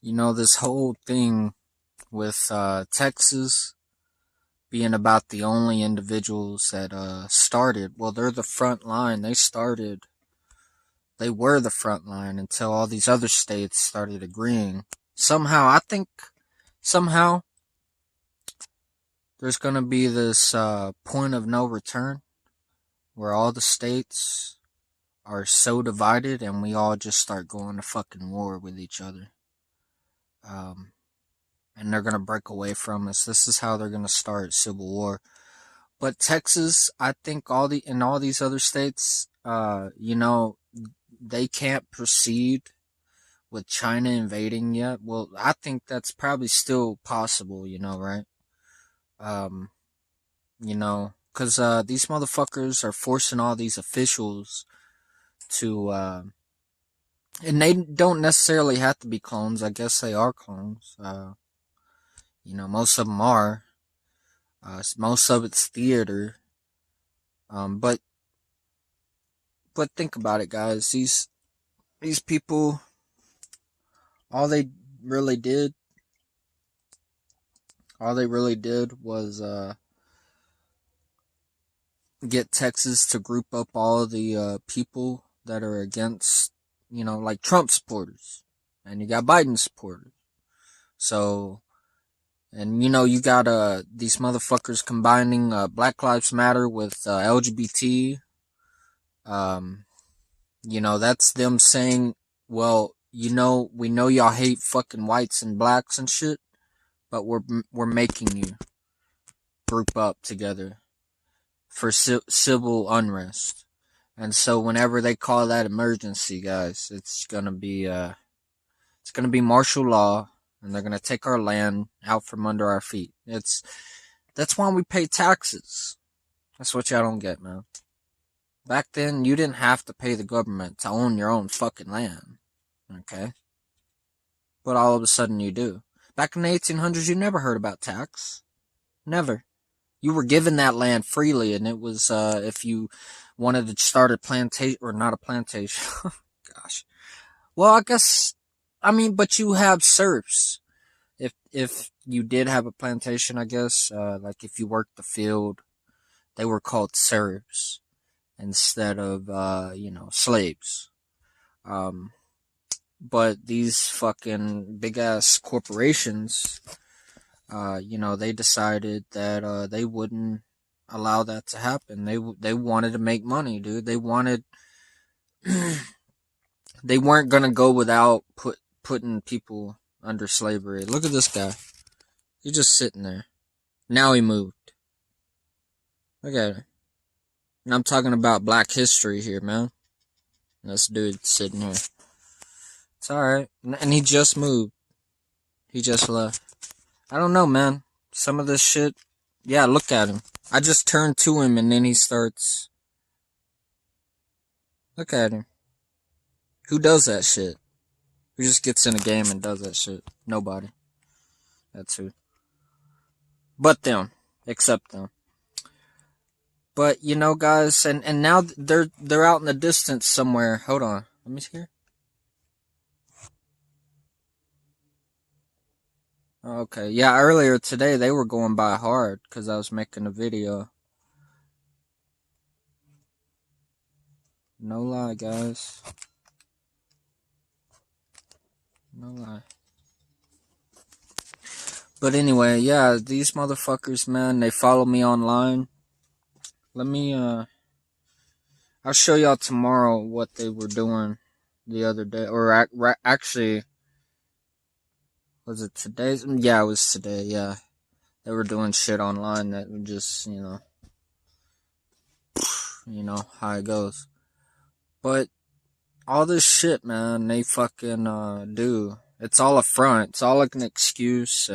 You know, this whole thing with Texas being about the only individuals that started, well, they're the front line. They were the front line until all these other states started agreeing. Somehow, I think, somehow, there's going to be this point of no return where all the states are so divided and we all just start going to fucking war with each other. Um, and they're gonna break away from us. This is how they're gonna start civil war. But Texas, I think all these other states, they can't proceed with China invading yet. Well, I think that's probably still possible. Right? Um, because these motherfuckers are forcing all these officials to, and they don't necessarily have to be clones. I guess they are clones. Most of them are. Most of it's theater. But think about it, guys. These people, all they really did, was get Texas to group up all the people that are against, like Trump supporters, and you got Biden supporters. So, and you got these motherfuckers combining Black Lives Matter with LGBT. That's them saying, well, we know y'all hate fucking whites and blacks and shit, but we're making you group up together for civil unrest. And so whenever they call that emergency, guys, it's gonna be martial law, and they're gonna take our land out from under our feet. That's why we pay taxes. That's what y'all don't get, man. Back then, you didn't have to pay the government to own your own fucking land. Okay? But all of a sudden you do. Back in the 1800s, you never heard about tax. Never. You were given that land freely, and it was, if you wanted to start a plantation, or not a plantation. Gosh. Well, but you have serfs. If you did have a plantation, I guess, like if you worked the field, they were called serfs instead of, slaves. But these fucking big ass corporations, they decided that they wouldn't allow that to happen. They wanted to make money, dude. They wanted they weren't gonna go without putting people under slavery. Look at this guy. He's just sitting there. Now he moved. Look at him. And I'm talking about Black history here, man. This dude sitting here. It's alright. And he just moved. He just left. I don't know, man. Some of this shit. Yeah, look at him. I just turned to him and then he starts. Look at him. Who does that shit? Who just gets in a game and does that shit? Nobody. That's who. But them. Except them. But, guys, and now they're out in the distance somewhere. Hold on. Let me see here. Okay, yeah, earlier today they were going by hard because I was making a video. No lie, guys. No lie. But anyway, yeah, these motherfuckers, man, they follow me online. Let me, I'll show y'all tomorrow what they were doing the other day. Or actually, was it today? Yeah, it was today, yeah. They were doing shit online that would just, how it goes. But all this shit, man, they fucking do. It's all a front. It's all like an excuse.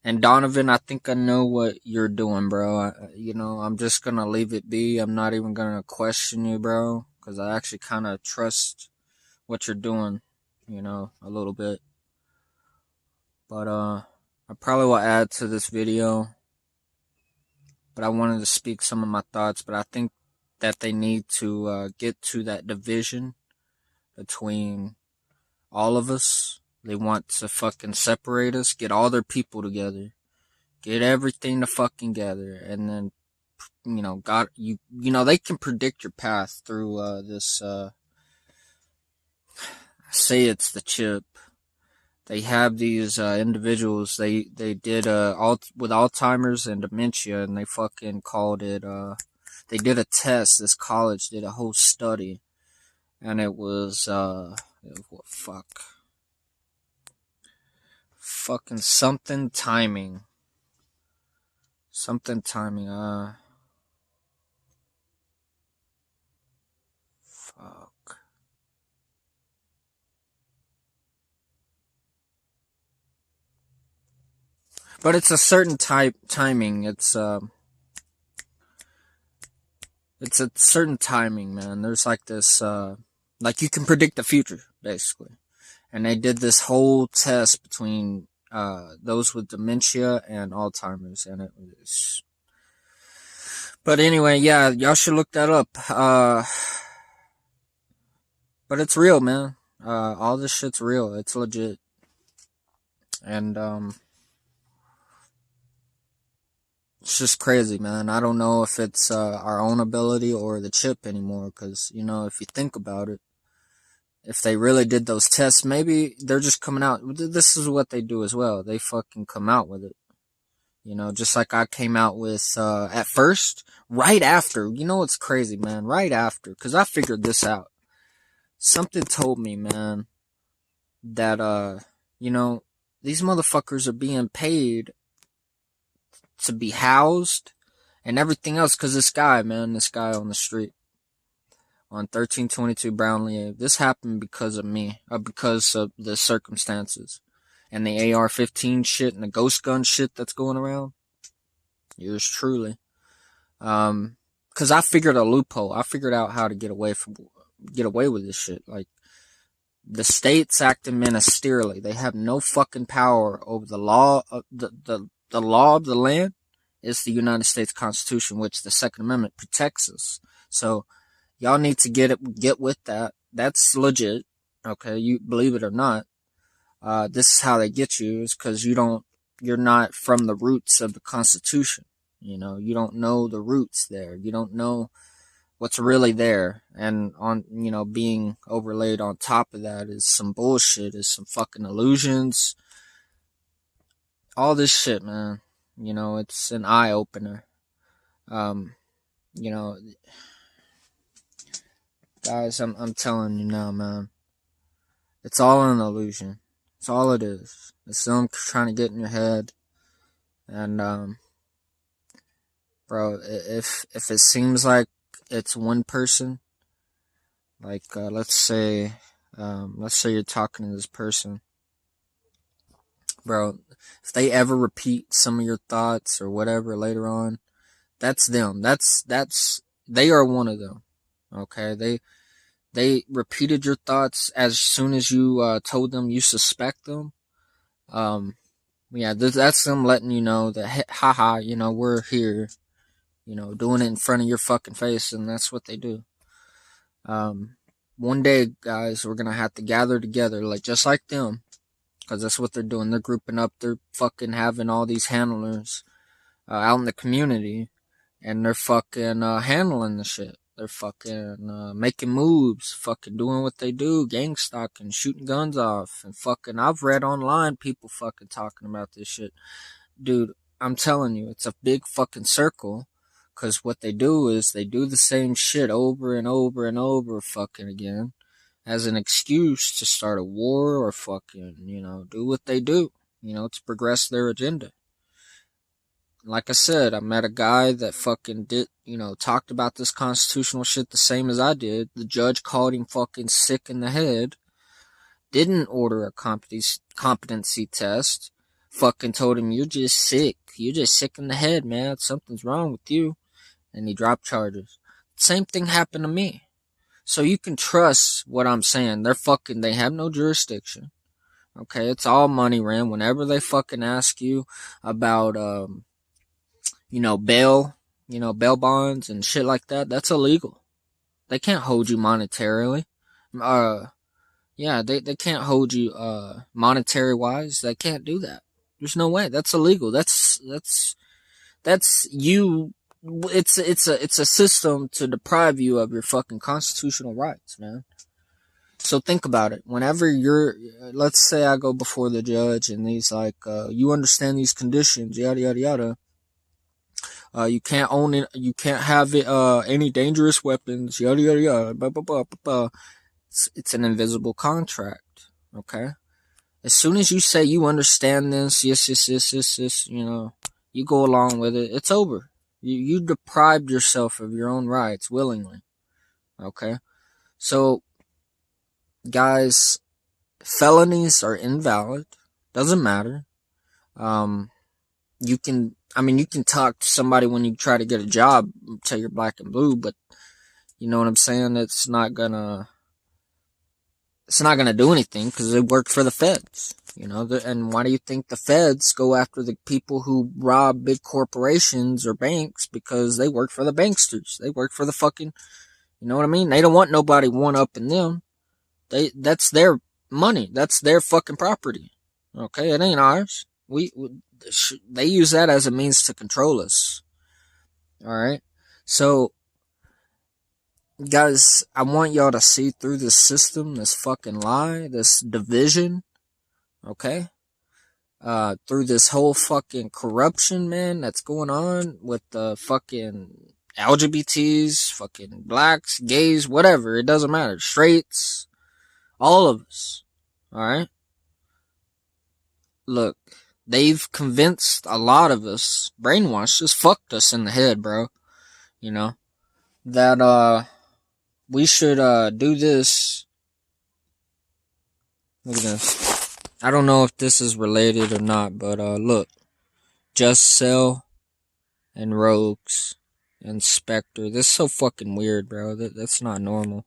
And Donovan, I think I know what you're doing, bro. I'm just gonna leave it be. I'm not even gonna question you, bro, because I actually kind of trust what you're doing, a little bit. But I probably will add to this video. But I wanted to speak some of my thoughts. But I think that they need to get to that division between all of us. They want to fucking separate us, get all their people together, get everything to fucking gather, and then, God, they can predict your path through, this, say it's the chip. They have these, individuals, they did, with Alzheimer's and dementia, and they fucking called it, they did a test, this college did a whole study, and it was, fucking something timing. Something timing, fuck. But it's a certain timing. It's a certain timing, man. There's like this, like you can predict the future, basically. And they did this whole test between, those with dementia and Alzheimer's, and it was, but anyway, yeah, y'all should look that up. But it's real, man. All this shit's real. It's legit. And, it's just crazy, man. I don't know if it's, our own ability or the chip anymore, cause, if you think about it, if they really did those tests, maybe they're just coming out. This is what they do as well. They fucking come out with it. Just like I came out with, at first, right after. What's crazy, man? Right after. Cause I figured this out. Something told me, man, that, these motherfuckers are being paid to be housed and everything else. Cause this guy on the street, on 1322 Brownlee Ave. This happened because of me, because of the circumstances and the AR-15 shit and the ghost gun shit that's going around. Yours truly. Cause I figured a loophole. I figured out how to get away with this shit. Like, the state's acting ministerially. They have no fucking power over the law of the law of the land is the United States Constitution, which the Second Amendment protects us. So, y'all need to get with that. That's legit. Okay, you believe it or not. This is how they get you, is because you're not from the roots of the Constitution. You don't know the roots there. You don't know what's really there. And being overlaid on top of that is some bullshit, is some fucking illusions. All this shit, man. It's an eye opener. Guys, I'm telling you now, man. It's all an illusion. It's all it is. It's them trying to get in your head. And, bro, if it seems like it's one person, like, let's say you're talking to this person, bro, if they ever repeat some of your thoughts or whatever later on, that's them. They are one of them. Okay? They repeated your thoughts as soon as you, told them you suspect them. Yeah, that's them letting you know that, haha, we're here, doing it in front of your fucking face, and that's what they do. One day, guys, we're gonna have to gather together, just like them, cause that's what they're doing. They're grouping up, they're fucking having all these handlers, out in the community, and they're fucking, handling the shit. They're fucking, making moves, fucking doing what they do, gang stalking, shooting guns off, and fucking, I've read online people fucking talking about this shit. Dude, I'm telling you, it's a big fucking circle, cause what they do is they do the same shit over and over and over fucking again, as an excuse to start a war or fucking, do what they do, to progress their agenda. Like I said, I met a guy that fucking talked about this constitutional shit the same as I did. The judge called him fucking sick in the head. Didn't order a competency test. Fucking told him, you're just sick. You're just sick in the head, man. Something's wrong with you. And he dropped charges. Same thing happened to me. So you can trust what I'm saying. They have no jurisdiction. Okay, it's all money ran. Whenever they fucking ask you about, bail, bail bonds and shit like that, that's illegal. They can't hold you monetarily. Yeah, they can't hold you monetary wise. They can't do that. There's no way. That's illegal. That's you. It's a system to deprive you of your fucking constitutional rights, man. So think about it. Whenever let's say I go before the judge and he's like, you understand these conditions, yada yada yada. You can't own it. You can't have it. Any dangerous weapons, yada yada yada. Blah blah blah blah blah. It's an invisible contract. Okay. As soon as you say you understand this, yes, you go along with it. It's over. You deprived yourself of your own rights willingly. Okay. So, guys, felonies are invalid. Doesn't matter. You can talk to somebody when you try to get a job, tell you're black and blue, but you know what I'm saying? It's not gonna do anything because they work for the feds, and why do you think the feds go after the people who rob big corporations or banks? Because they work for the banksters. They work for the fucking, you know what I mean? They don't want nobody one-upping them. That's their money. That's their fucking property. Okay, it ain't ours. They use that as a means to control us. Alright? So, guys, I want y'all to see through this system, this fucking lie, this division, okay? Through this whole fucking corruption, man, that's going on with the fucking LGBTs, fucking blacks, gays, whatever, it doesn't matter, straights, all of us, alright? Look, they've convinced a lot of us, brainwashed us, fucked us in the head, bro, that, we should, do this. Look at this. I don't know if this is related or not, but, look. Just Cell and Rogues and Spectre. This is so fucking weird, bro. That's not normal.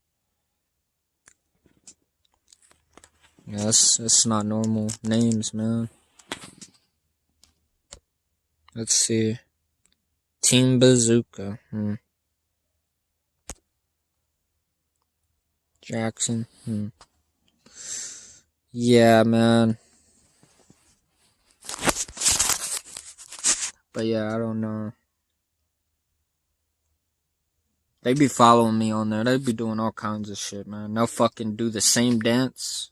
Yeah, that's not normal names, man. Let's see. Team Bazooka. Jackson. Yeah, man. But yeah, I don't know. They be following me on there. They be doing all kinds of shit, man. They'll fucking do the same dance.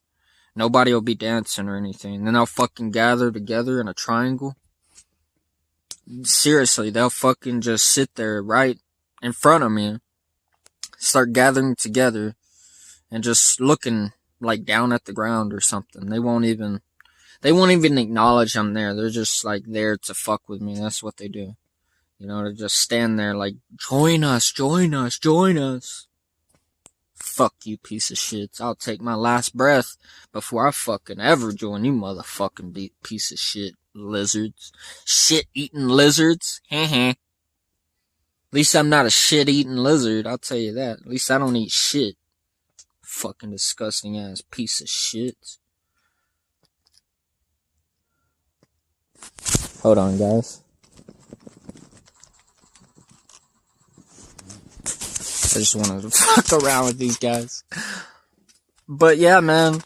Nobody will be dancing or anything. Then they'll fucking gather together in a triangle. Seriously, they'll fucking just sit there right in front of me. Start gathering together. And just looking like down at the ground or something. They won't even acknowledge I'm there. They're just like there to fuck with me. That's what they do. To just stand there like, join us. Fuck you, piece of shit. I'll take my last breath before I fucking ever join you, motherfucking piece of shit lizards. Shit-eating lizards. At least I'm not a shit-eating lizard, I'll tell you that. At least I don't eat shit. Fucking disgusting ass piece of shit. Hold on, guys. I just wanted to fuck around with these guys. But yeah, man.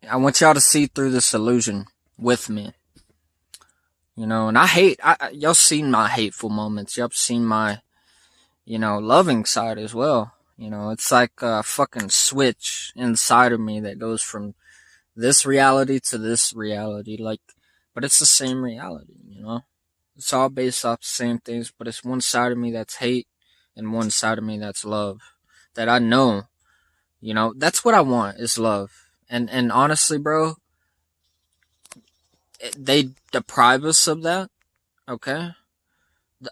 I want y'all to see through this illusion with me. And y'all seen my hateful moments. Y'all seen my, loving side as well. It's like a fucking switch inside of me that goes from this reality to this reality. But it's the same reality, It's all based off the same things, but it's one side of me that's hate and one side of me that's love. That I know, that's what I want is love. And honestly, bro, they deprive us of that, okay?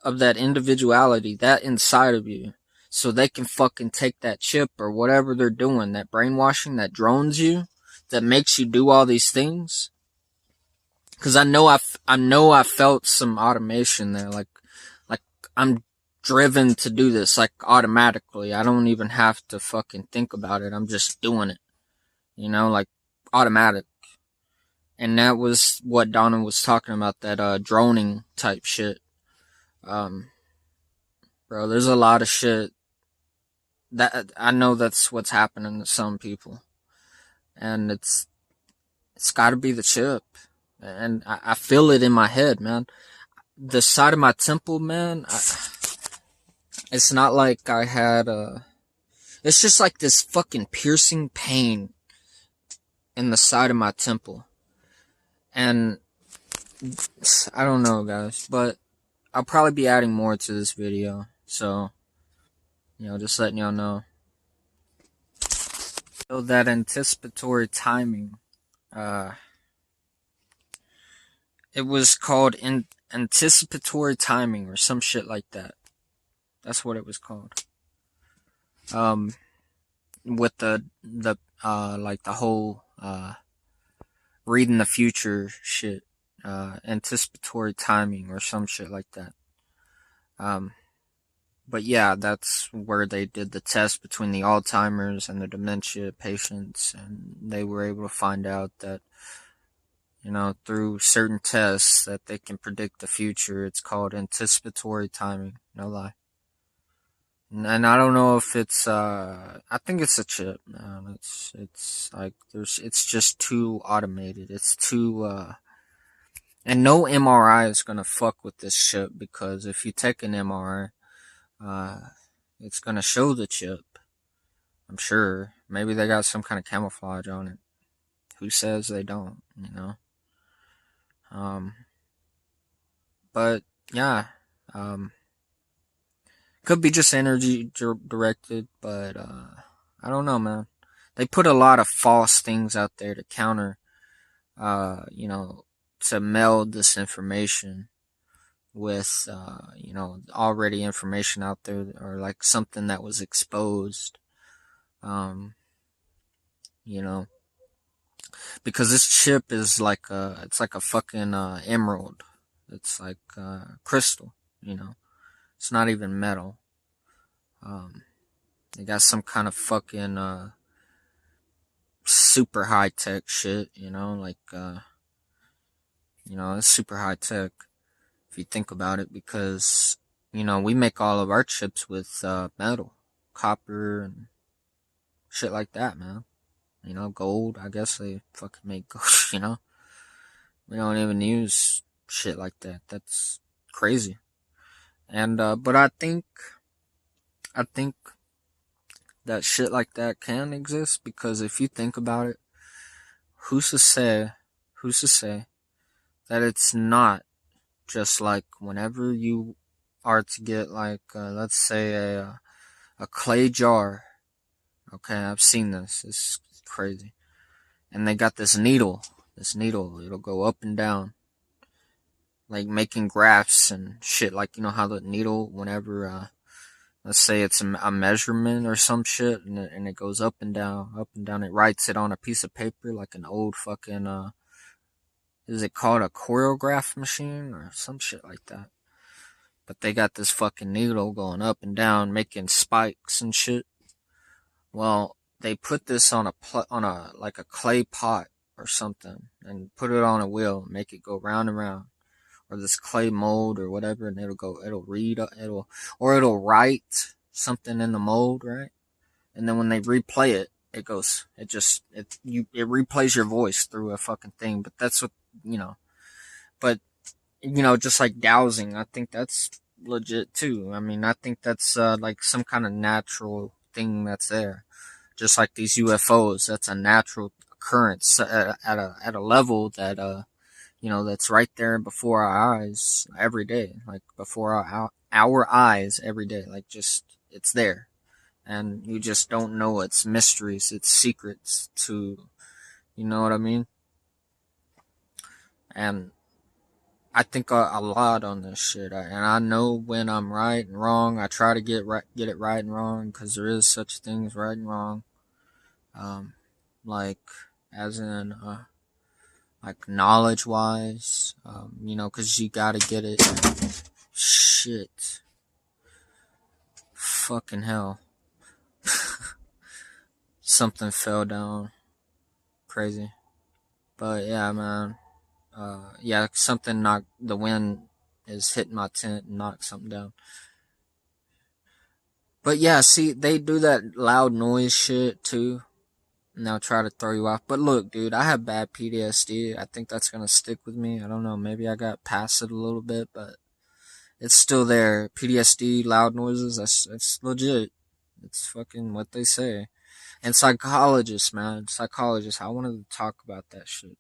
Of that individuality, that inside of you. So they can fucking take that chip or whatever they're doing, that brainwashing that drones you, that makes you do all these things. Cause I know I felt some automation there, like I'm driven to do this, like automatically. I don't even have to fucking think about it. I'm just doing it, like automatic. And that was what Donna was talking about, that droning type shit. Bro, there's a lot of shit that I know that's what's happening to some people, and it's got to be the chip, and I feel it in my head, man. The side of my temple, man. It's not like I had it's just like this fucking piercing pain in the side of my temple, and I don't know, guys, but I'll probably be adding more to this video, so just letting y'all know. So that anticipatory timing, it was called anticipatory timing or some shit like that. That's what it was called. With the like the whole reading the future shit, anticipatory timing or some shit like that. But yeah, that's where they did the test between the Alzheimer's and the dementia patients, and they were able to find out that, through certain tests that they can predict the future. It's called anticipatory timing. No lie. And I don't know if it's, I think it's a chip, man. It's like, it's just too automated. It's too, and no MRI is gonna fuck with this chip, because if you take an MRI, it's gonna show the chip. I'm sure. Maybe they got some kind of camouflage on it. Who says they don't, But, yeah, could be just energy directed, but, I don't know, man. They put a lot of false things out there to counter, to meld this information with, already information out there, or like something that was exposed, because this chip is like it's like a fucking, emerald. It's like, crystal, it's not even metal. They got some kind of fucking, super high tech shit, like, it's super high tech if you think about it, because, we make all of our chips with, metal, copper, and shit like that, man. Gold, I guess they fucking make gold, We don't even use shit like that. That's crazy. And, but I think that shit like that can exist, because if you think about it, who's to say that it's not just like whenever you are to get like, let's say a clay jar. Okay, I've seen this. It's crazy. And they got this needle, it'll go up and down, like making graphs and shit. Like, how the needle, whenever, let's say it's a measurement or some shit, and it goes up and down, it writes it on a piece of paper, like an old fucking, is it called a choreograph machine or some shit like that? But they got this fucking needle going up and down, making spikes and shit. Well, they put this on like a clay pot or something, and put it on a wheel, make it go round and round, or this clay mold or whatever, and it'll write something in the mold, right? And then when they replay it, it replays your voice through a fucking thing. But that's what, but, just like dowsing, I think that's legit too. I mean, I think that's, like some kind of natural thing that's there. Just like these UFOs, that's a natural occurrence at a level that, that's right there before our eyes every day, like before our eyes every day, like just, it's there. And you just don't know its mysteries, its secrets to, you know what I mean? And I think a lot on this shit, and I know when I'm right and wrong. I try to get it right and wrong, because there is such thing as right and wrong. Like, as in, like knowledge wise, cause you gotta get it. Shit. Fucking hell. Something fell down. Crazy. But yeah, man. Yeah, something knocked, the wind is hitting my tent and knocked something down. But yeah, see, they do that loud noise shit too. And they'll try to throw you off. But look, dude, I have bad PTSD. I think that's gonna stick with me. I don't know. Maybe I got past it a little bit, but it's still there. PTSD, loud noises. That's legit. It's fucking what they say. And psychologists, man, psychologists. I wanted to talk about that shit.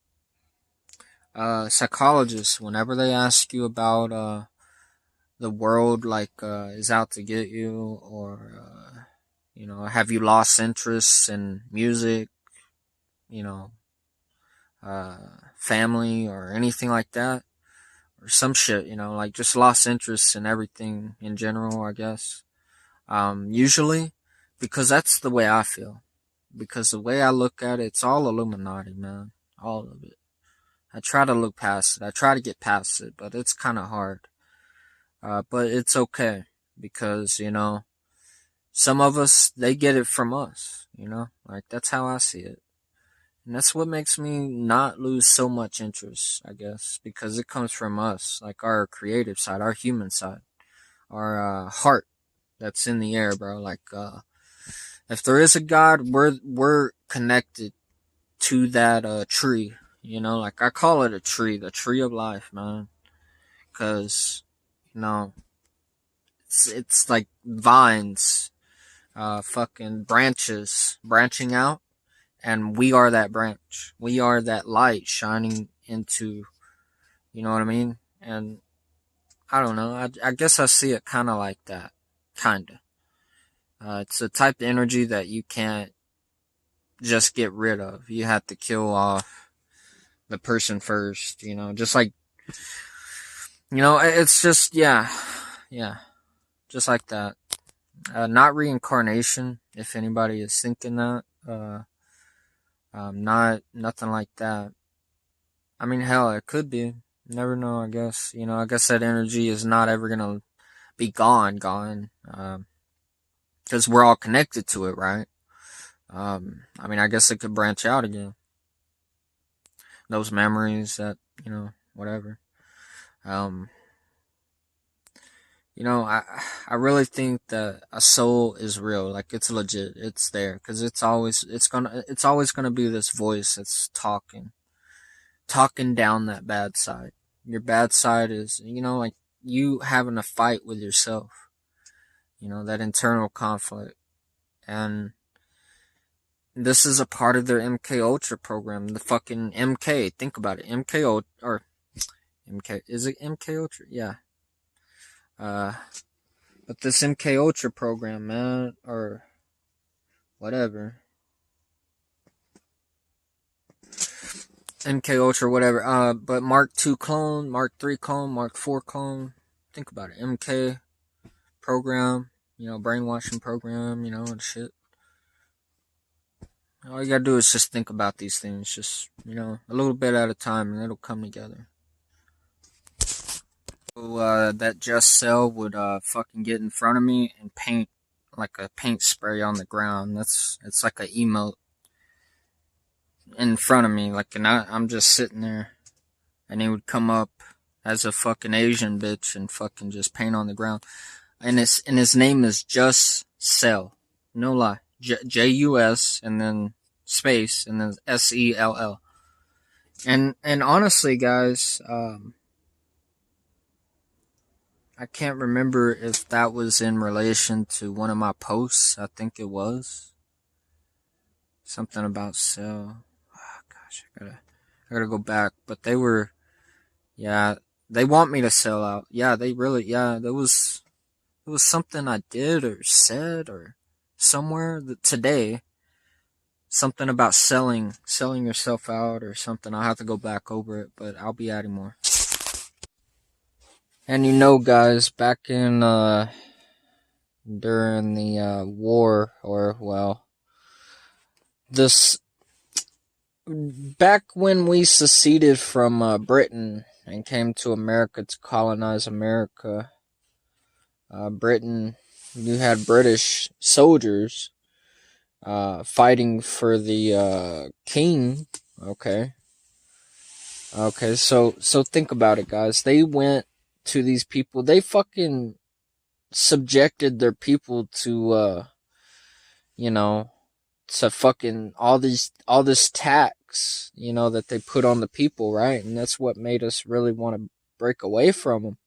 Psychologists, whenever they ask you about the world, like is out to get you, or have you lost interest in music, you know, family or anything like that, or some shit, like just lost interest in everything in general, I guess. Usually, because that's the way I feel. Because the way I look at it, it's all Illuminati, man. All of it. I try to look past it. I try to get past it, but it's kind of hard. But it's okay. Because, some of us, they get it from us, Like, that's how I see it. And that's what makes me not lose so much interest, I guess. Because it comes from us. Like, our creative side, our human side. Our heart that's in the air, bro. Like, if there is a God, we're connected to that tree. Like I call it a tree, the tree of life, man. Cause it's like vines, fucking branches branching out, and we are that branch. We are that light shining into, you know what I mean? And I don't know. I guess I see it kind of like that, kinda. It's a type of energy that you can't just get rid of. You have to kill off the person first, just like, it's just, yeah, just like that. Not reincarnation, if anybody is thinking that. Not, nothing like that. I mean, hell, it could be. Never know, I guess. I guess that energy is not ever gonna be gone. Because we're all connected to it, right? I mean, I guess it could branch out again. Those memories that, whatever. I really think that a soul is real. Like, it's legit. It's there. Cause it's always gonna be this voice that's talking down that bad side. Your bad side is, like you having a fight with yourself. That internal conflict. And this is a part of their MK Ultra program. The fucking MK. Think about it. MK Ultra, or MK, is it MK Ultra? Yeah. But this MK Ultra program, man, or whatever. MK Ultra, whatever. But Mark II clone, Mark III clone, Mark IV clone. Think about it. MK program, brainwashing program, and shit. All you gotta do is just think about these things, just, a little bit at a time, and it'll come together. So, that Just Cell would, fucking get in front of me and paint, like a paint spray on the ground. It's like a emote in front of me, like, and I'm just sitting there, and he would come up as a fucking Asian bitch and fucking just paint on the ground. And his name is Just Cell. No lie. Jus and then space and then SELL. And honestly, guys, I can't remember if that was in relation to one of my posts. I think it was something about Cell. Oh, gosh, I gotta go back. But they were, yeah, they want me to sell out. Yeah, they really, yeah, it was something I did or said or somewhere today. Something about selling yourself out or something. I'll have to go back over it, but I'll be adding more. And guys, back in, during the, war, or, well, back when we seceded from, Britain and came to America to colonize America, Britain, you had British soldiers, fighting for the, king, okay? So think about it, guys. They went to these people. They fucking subjected their people to, you know, to fucking all this tax, you know, that they put on the people, right? And that's what made us really want to break away from them.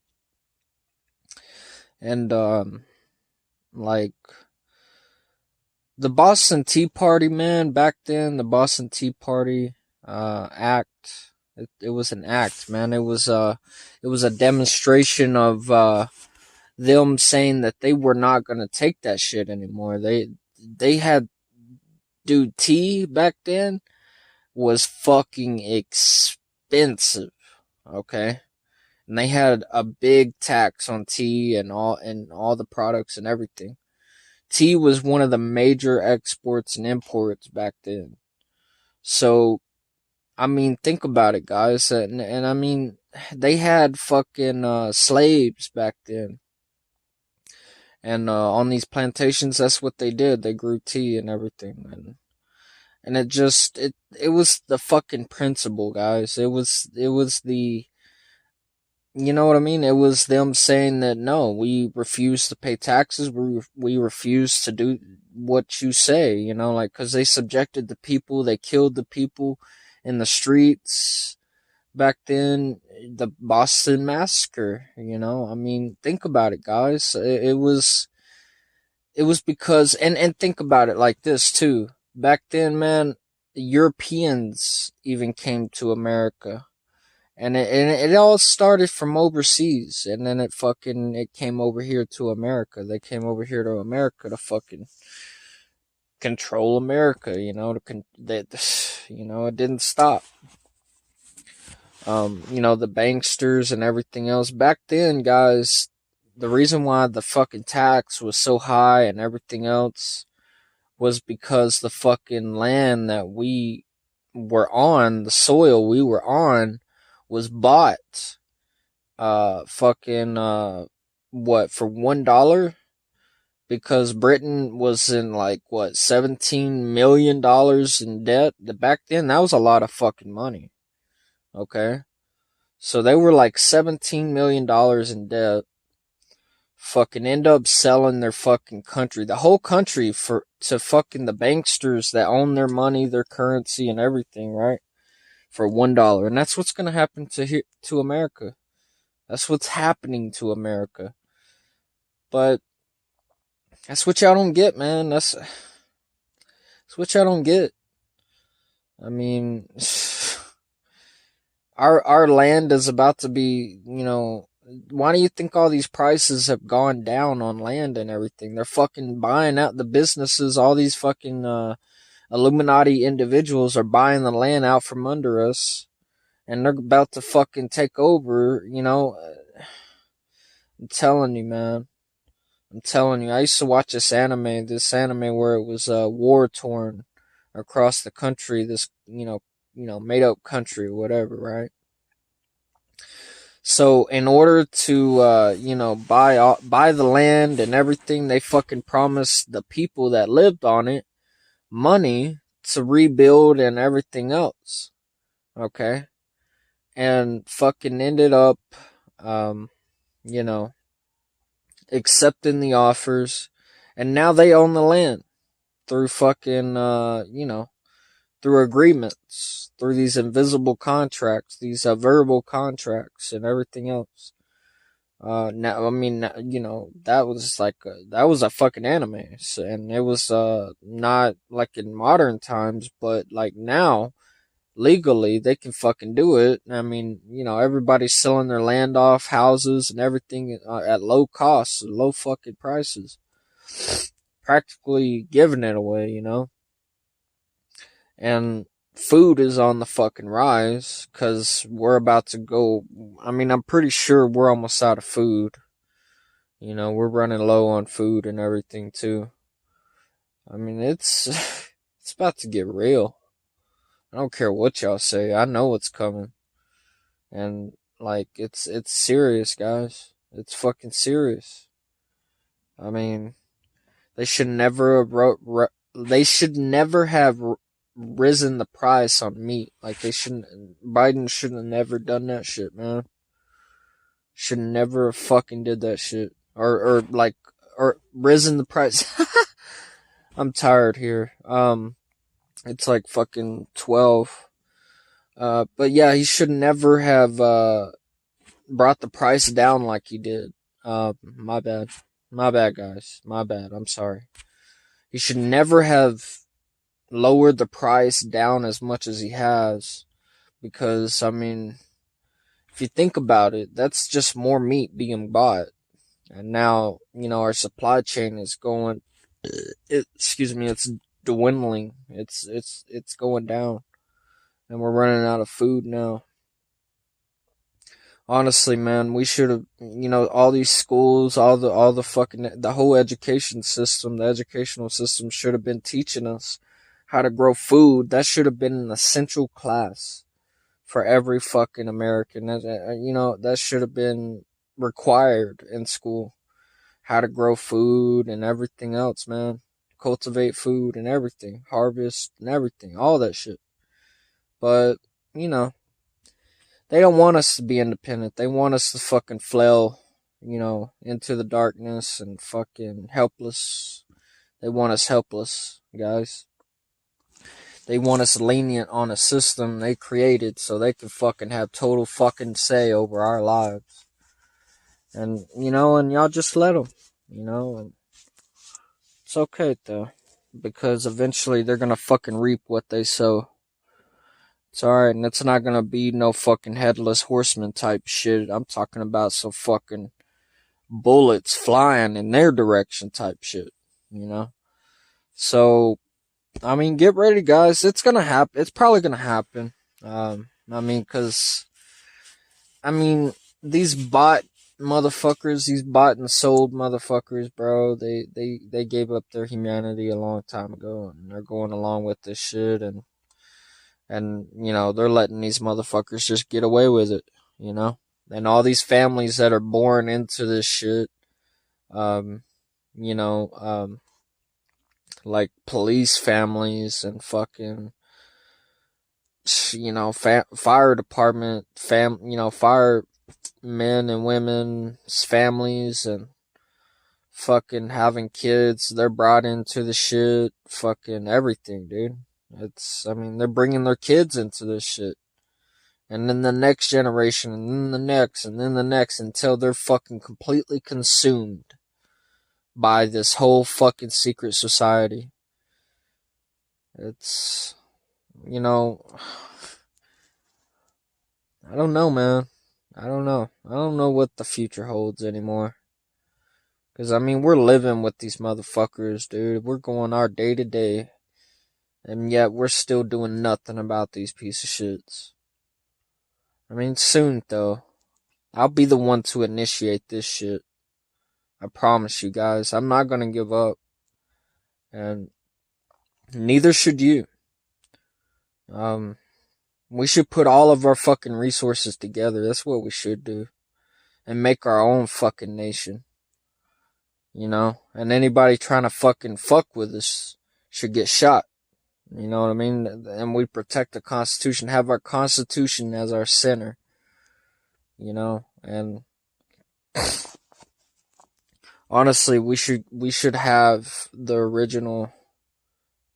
And, like, the Boston Tea Party, man, back then, the Boston Tea Party, act, it was an act, man. It was a demonstration of, them saying that they were not gonna take that shit anymore. They had, dude, tea back then was fucking expensive, okay? And they had a big tax on tea and all the products and everything. Tea was one of the major exports and imports back then. So, I mean, think about it, guys. And I mean, they had fucking slaves back then. And on these plantations, that's what they did. They grew tea and everything. And it was the fucking principle, guys. It was the, you know what I mean? It was them saying that, no, we refuse to pay taxes. We refuse to do what you say, you know, like, cause they subjected the people, they killed the people in the streets back then. The Boston Massacre, you know, I mean, think about it, guys. It was because, and think about it like this too. Back then, man, Europeans even came to America. And it all started from overseas, and then it came over here to America. They came over here to America to fucking control America, you know, you know, it didn't stop. You know, the banksters and everything else. Back then, guys, the reason why the fucking tax was so high and everything else was because the fucking land that we were on, the soil we were on, was bought, fucking, what, for $1? Because Britain was in, like, what, $17 million in debt? Back then, that was a lot of fucking money. Okay? So they were like $17 million in debt. Fucking end up selling their fucking country, the whole country, to fucking the banksters that own their money, their currency, and everything, right? For $1. And that's what's gonna happen to America. That's what's happening to America. But that's what y'all don't get, man. That's what y'all don't get. I mean, our land is about to be, you know, why do you think all these prices have gone down on land and everything? They're fucking buying out the businesses. All these fucking Illuminati individuals are buying the land out from under us, and they're about to fucking take over, you know. I'm telling you, man. I'm telling you. I used to watch this anime where it was war torn across the country, this, you know, made up country or whatever, right? So in order to, you know, buy the land and everything, they fucking promised the people that lived on it money to rebuild and everything else. Okay? And fucking ended up, you know, accepting the offers. And now they own the land through fucking, you know, through agreements, through these invisible contracts, these verbal contracts and everything else. Now, I mean, you know, that was a fucking anime, and it was, not like in modern times, but like now, legally, they can fucking do it. I mean, you know, everybody's selling their land off, houses and everything, at low costs, low fucking prices. Practically giving it away, you know? And food is on the fucking rise, cause we're about to go, I mean, I'm pretty sure we're almost out of food. You know, we're running low on food and everything too. I mean, it's about to get real. I don't care what y'all say. I know what's coming. And like, it's serious, guys. It's fucking serious. I mean, they should never have risen the price on meat. Like, Biden shouldn't have never done that shit, man. Should never have fucking did that shit. or risen the price. I'm tired here. It's like fucking 12. But yeah, he should never have, brought the price down like he did. My bad. My bad, guys. My bad. I'm sorry. He should never have lowered the price down as much as he has. Because, I mean, if you think about it, that's just more meat being bought. And now, our supply chain is going, it's dwindling. It's going down. And we're running out of food now. Honestly, man, we should have, all these schools, all the fucking, the whole education system, the educational system should have been teaching us how to grow food. That should have been an essential class for every fucking American. That should have been required in school. How to grow food and everything else, man. Cultivate food and everything. Harvest and everything. All that shit. But, they don't want us to be independent. They want us to fucking flail, into the darkness and fucking helpless. They want us helpless, guys. They want us lenient on a system they created so they can fucking have total fucking say over our lives. And, and y'all just let them, and it's okay though. Because eventually they're gonna fucking reap what they sow. It's alright, and it's not gonna be no fucking headless horseman type shit. I'm talking about some fucking bullets flying in their direction type shit, So, I mean, get ready, guys. It's gonna happen. It's probably gonna happen. These bot motherfuckers, these bought and sold motherfuckers, bro, they gave up their humanity a long time ago, and they're going along with this shit, and they're letting these motherfuckers just get away with it, and all these families that are born into this shit, like police families and fucking, fire department, firemen and women's families, and fucking having kids, they're brought into the shit, fucking everything, dude. They're bringing their kids into this shit. And then the next generation, and then the next, and then the next, until they're fucking completely consumed by this whole fucking secret society. It's, I don't know, man. I don't know. I don't know what the future holds anymore. Because, we're living with these motherfuckers, dude. We're going our day to day. And yet we're still doing nothing about these piece of shits. Soon, though. I'll be the one to initiate this shit. I promise you guys. I'm not gonna give up. And neither should you. We should put all of our fucking resources together. That's what we should do. And make our own fucking nation. And anybody trying to fucking fuck with us should get shot. You know what I mean? And we protect the Constitution, have our Constitution as our center. And honestly, we should have the original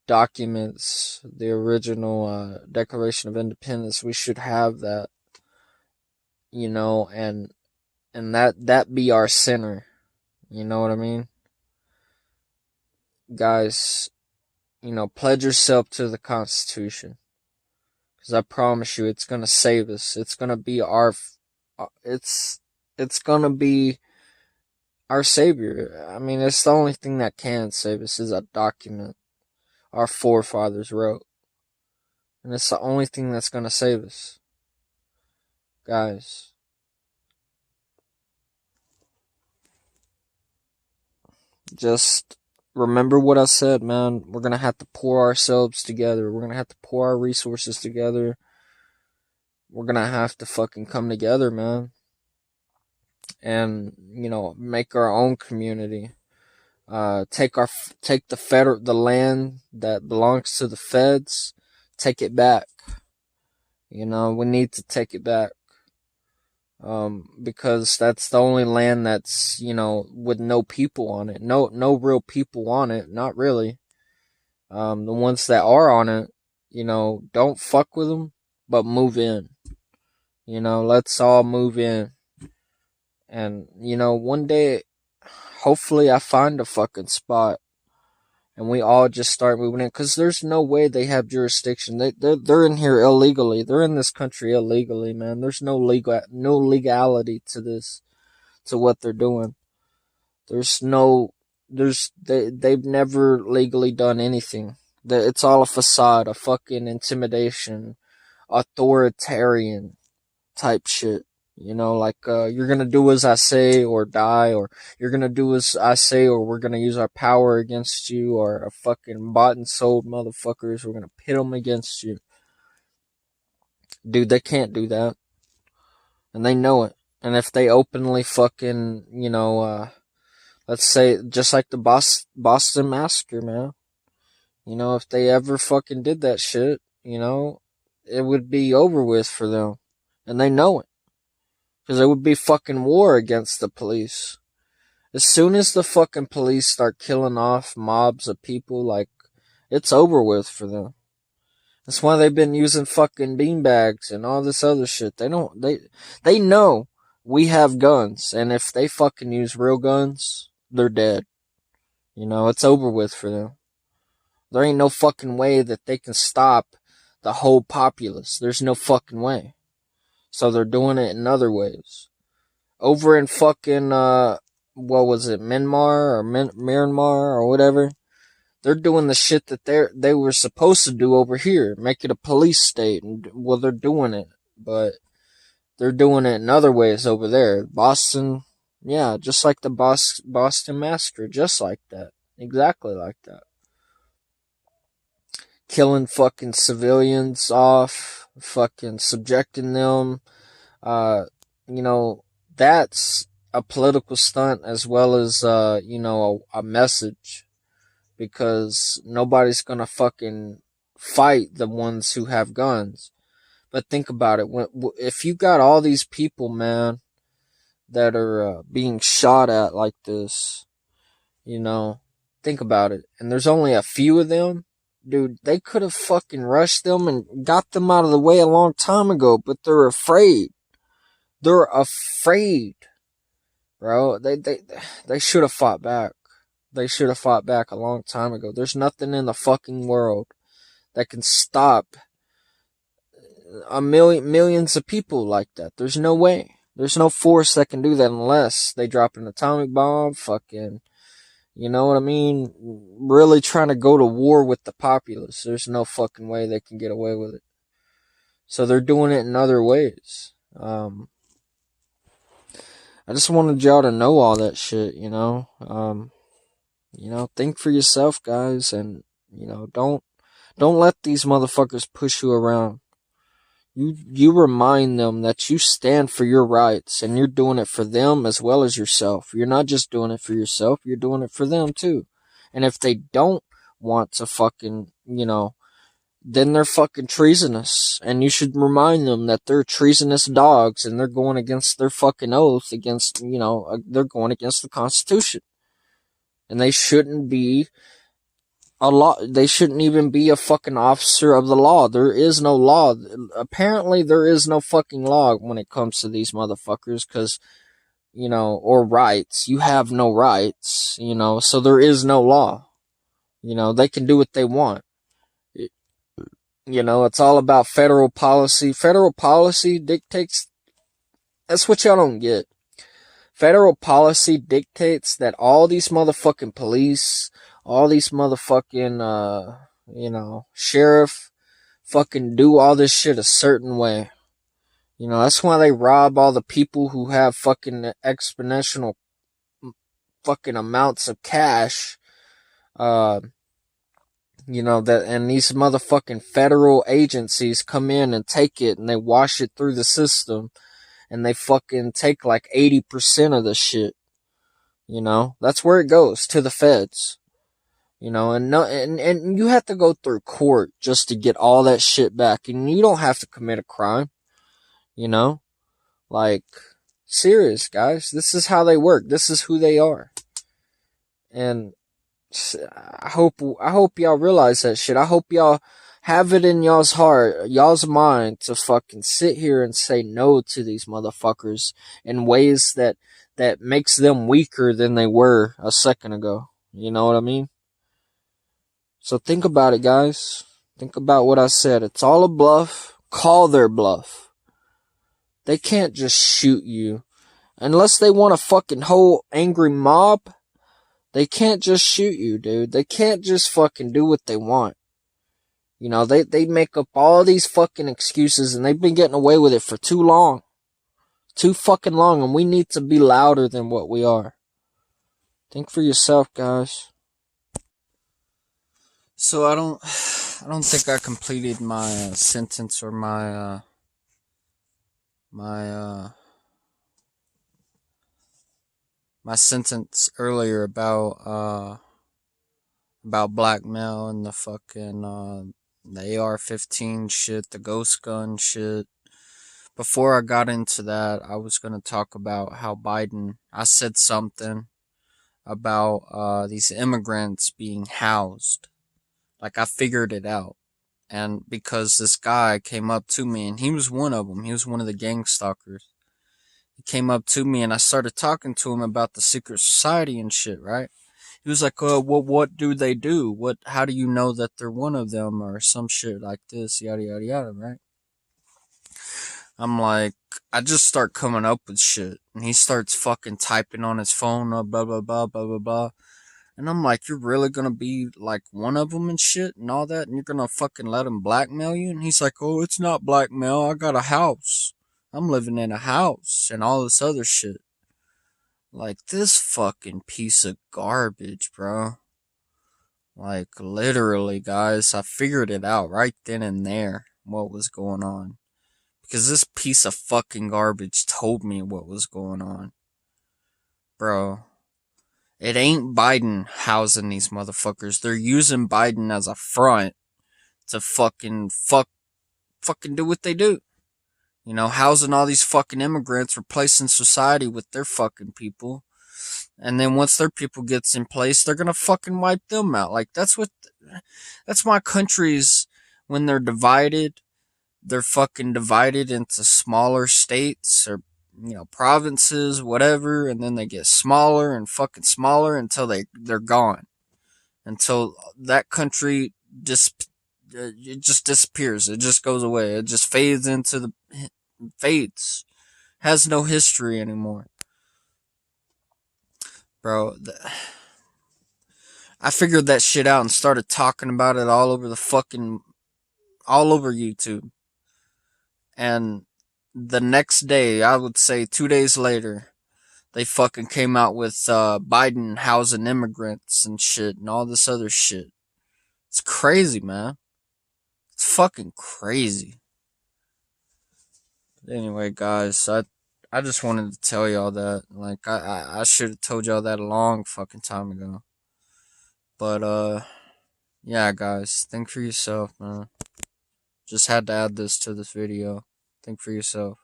documents, the original Declaration of Independence. We should have that, and that be our center. You know what I mean? Guys, pledge yourself to the Constitution. Because I promise you, it's going to save us. It's going to be it's going to be our savior. It's the only thing that can save us is a document our forefathers wrote. And it's the only thing that's going to save us. Guys. Just remember what I said, man. We're going to have to pour ourselves together. We're going to have to pour our resources together. We're going to have to fucking come together, man. And, make our own community. Take the land that belongs to the feds, take it back. We need to take it back. Because that's the only land that's, with no people on it. No real people on it. Not really. The ones that are on it, don't fuck with them, but move in. Let's all move in. And, one day, hopefully I find a fucking spot and we all just start moving in. Cause there's no way they have jurisdiction. They're in here illegally. They're in this country illegally, man. There's no legality to this, to what they're doing. They've never legally done anything. It's all a facade, a fucking intimidation, authoritarian type shit. You're gonna do as I say or die, or you're gonna do as I say or we're gonna use our power against you, or a fucking bought and sold motherfuckers, we're gonna pit them against you. Dude, they can't do that. And they know it. And if they openly fucking, let's say, just like the Boston Massacre, man. If they ever fucking did that shit, it would be over with for them. And they know it. Because it would be fucking war against the police. As soon as the fucking police start killing off mobs of people, it's over with for them. That's why they've been using fucking beanbags and all this other shit. They know we have guns. And if they fucking use real guns, they're dead. It's over with for them. There ain't no fucking way that they can stop the whole populace. There's no fucking way. So they're doing it in other ways. Over in fucking, what was it, Myanmar or Myanmar or whatever? They're doing the shit that they were supposed to do over here. Make it a police state. And, well, they're doing it. But they're doing it in other ways over there. Boston, yeah, just like the Boston Massacre. Just like that. Exactly like that. Killing fucking civilians off, fucking subjecting them. That's a political stunt as well as, a message. Because nobody's gonna fucking fight the ones who have guns. But think about it. If you got all these people, man, that are being shot at like this, think about it. And there's only a few of them. Dude, they could have fucking rushed them and got them out of the way a long time ago, but they're afraid. They're afraid, bro. They should have fought back. They should have fought back a long time ago. There's nothing in the fucking world that can stop millions of people like that. There's no way. There's no force that can do that unless they drop an atomic bomb, fucking, you know what I mean? Really trying to go to war with the populace. There's no fucking way they can get away with it. So they're doing it in other ways. I just wanted y'all to know all that shit, think for yourself, guys, and, don't let these motherfuckers push you around. You remind them that you stand for your rights, and you're doing it for them as well as yourself. You're not just doing it for yourself, you're doing it for them too. And if they don't want to fucking, then they're fucking treasonous. And you should remind them that they're treasonous dogs, and they're going against their fucking oath against, they're going against the Constitution. And they shouldn't be they shouldn't even be a fucking officer of the law. There is no law. Apparently there is no fucking law when it comes to these motherfuckers, cause, or rights. You have no rights, so there is no law. They can do what they want. It's all about federal policy. Federal policy dictates, that's what y'all don't get. Federal policy dictates that all these motherfucking police, all these motherfucking, sheriff, fucking do all this shit a certain way. That's why they rob all the people who have fucking exponential fucking amounts of cash. And these motherfucking federal agencies come in and take it and they wash it through the system and they fucking take like 80% of the shit. That's where it goes, to the feds. And you have to go through court just to get all that shit back. And you don't have to commit a crime, Like, serious, guys. This is how they work. This is who they are. And I hope y'all realize that shit. I hope y'all have it in y'all's heart, y'all's mind, to fucking sit here and say no to these motherfuckers in ways that makes them weaker than they were a second ago. You know what I mean? So think about it, guys. Think about what I said. It's all a bluff. Call their bluff. They can't just shoot you. Unless they want a fucking whole angry mob, they can't just shoot you, dude. They can't just fucking do what they want. You know, they make up all these fucking excuses, and they've been getting away with it for too long. Too fucking long, and we need to be louder than what we are. Think for yourself, guys. So I don't think I completed my sentence or my sentence earlier about blackmail and the fucking the AR-15 shit, the ghost gun shit. Before I got into that, I was gonna talk about how I said something about these immigrants being housed. Like, I figured it out. And because this guy came up to me, and he was one of them. He was one of the Gangstalkers. He came up to me, and I started talking to him about the secret society and shit, right? He was like, what do they do? How do you know that they're one of them, or some shit like this, yada, yada, yada, right? I'm like, I just start coming up with shit, and he starts fucking typing on his phone, blah, blah, blah, blah, blah, blah. And I'm like, you're really gonna be like one of them and shit and all that, and you're gonna fucking let him blackmail you? And he's like, oh, it's not blackmail. I got a house. I'm living in a house and all this other shit. Like, this fucking piece of garbage, bro. Like, literally, guys, I figured it out right then and there what was going on. Because this piece of fucking garbage told me what was going on. Bro. It ain't Biden housing these motherfuckers. They're using Biden as a front to fucking do what they do. You know, housing all these fucking immigrants, replacing society with their fucking people. And then once their people gets in place, they're gonna fucking wipe them out. Like, that's why countries, when they're divided, they're fucking divided into smaller states or, you know, provinces, whatever, and then they get smaller and fucking smaller until they're gone. Until that country it just disappears. It just goes away. It just fades. Has no history anymore. Bro, I figured that shit out and started talking about it all over YouTube. And the next day, I would say 2 days later, they fucking came out with Biden housing immigrants and shit and all this other shit. It's crazy, man. It's fucking crazy. But anyway, guys, I just wanted to tell y'all that. Like, I should have told y'all that a long fucking time ago. But, yeah, guys, think for yourself, man. Just had to add this to this video. Think for yourself.